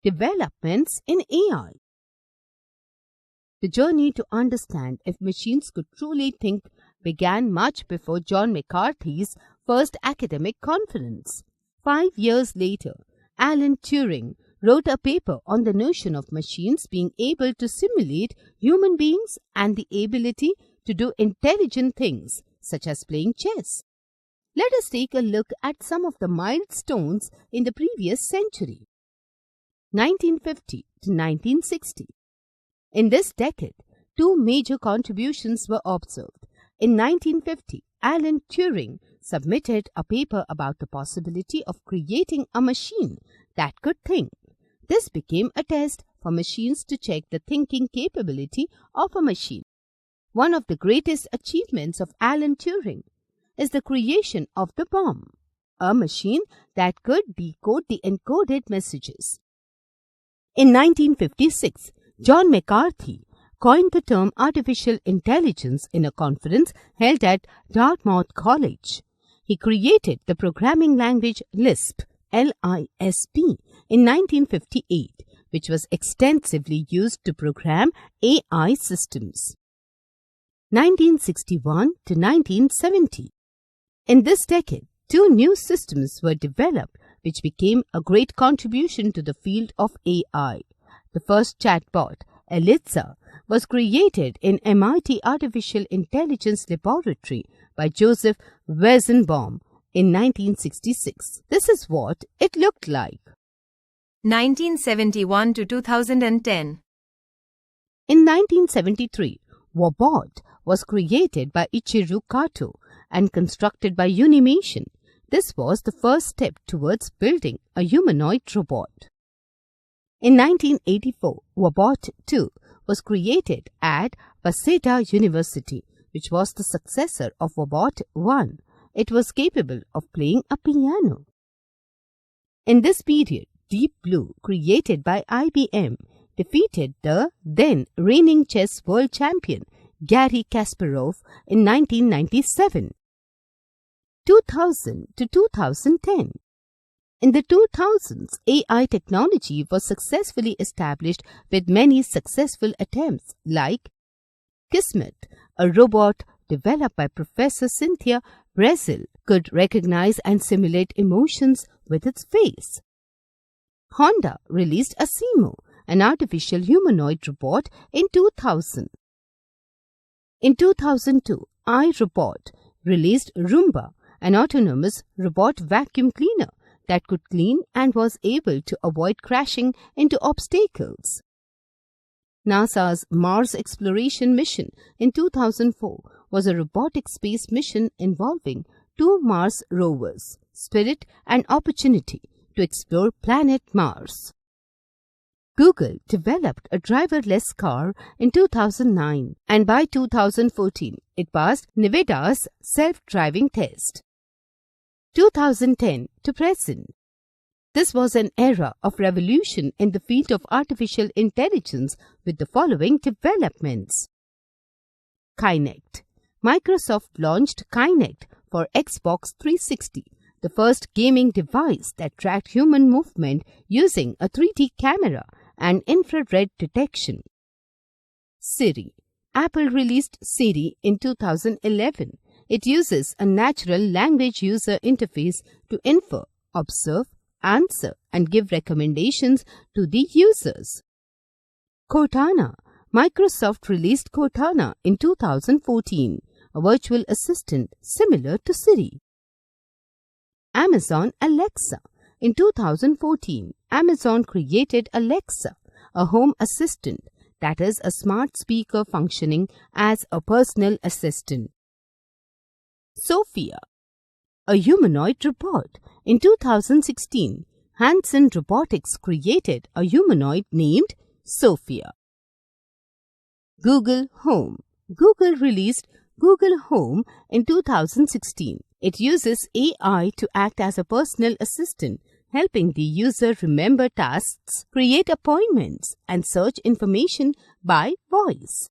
Developments in AI. The journey to understand if machines could truly think began much before John McCarthy's first academic conference. 5 years later, Alan Turing wrote a paper on the notion of machines being able to simulate human beings and the ability to do intelligent things, such as playing chess. Let us take a look at some of the milestones in the previous century. 1950 to 1960. In this decade, two major contributions were observed. In 1950, Alan Turing submitted a paper about the possibility of creating a machine that could think. This became a test for machines to check the thinking capability of a machine. One of the greatest achievements of Alan Turing is the creation of the bomb, a machine that could decode the encoded messages. In 1956, John McCarthy coined the term artificial intelligence in a conference held at Dartmouth College. He created the programming language Lisp, L-I-S-P, in 1958, which was extensively used to program AI systems. 1961 to 1970. In this decade, two new systems were developed which became a great contribution to the field of AI. The first chatbot, Alexa, was created in MIT Artificial Intelligence Laboratory by Joseph Weizenbaum in 1966. This is what it looked like. 1971 to 2010. In 1973, Wobot was created by Ichiro Kato and constructed by Unimation. This was the first step towards building a humanoid robot. In 1984, Wobot 2 was created at Waseda University, which was the successor of Wobot 1. It was capable of playing a piano. In this period, Deep Blue, created by IBM, defeated the then reigning chess world champion Garry Kasparov in 1997. 2000 to 2010. In the 2000s, AI technology was successfully established with many successful attempts like Kismet, a robot developed by Professor Cynthia Brezel, could recognize and simulate emotions with its face. Honda released a Simo, an artificial humanoid robot, in 2000. In 2002, iRobot released Roomba, an autonomous robot vacuum cleaner that could clean and was able to avoid crashing into obstacles. NASA's Mars exploration mission in 2004 was a robotic space mission involving two Mars rovers, Spirit and Opportunity, to explore planet Mars. Google developed a driverless car in 2009, and by 2014, it passed Nevada's self-driving test. 2010 to present. This was an era of revolution in the field of artificial intelligence with the following developments. Kinect. Microsoft launched Kinect for Xbox 360, the first gaming device that tracked human movement using a 3D camera and infrared detection. Siri. Apple released Siri in 2011. It uses a natural language user interface to infer, observe, answer, and give recommendations to the users. Cortana. Microsoft released Cortana in 2014, a virtual assistant similar to Siri. Amazon Alexa. In 2014, Amazon created Alexa, a home assistant that is a smart speaker functioning as a personal assistant. Sophia, a humanoid robot. In 2016, Hanson Robotics created a humanoid named Sophia. Google Home. Google released Google Home in 2016. It uses AI to act as a personal assistant, helping the user remember tasks, create appointments, and search information by voice.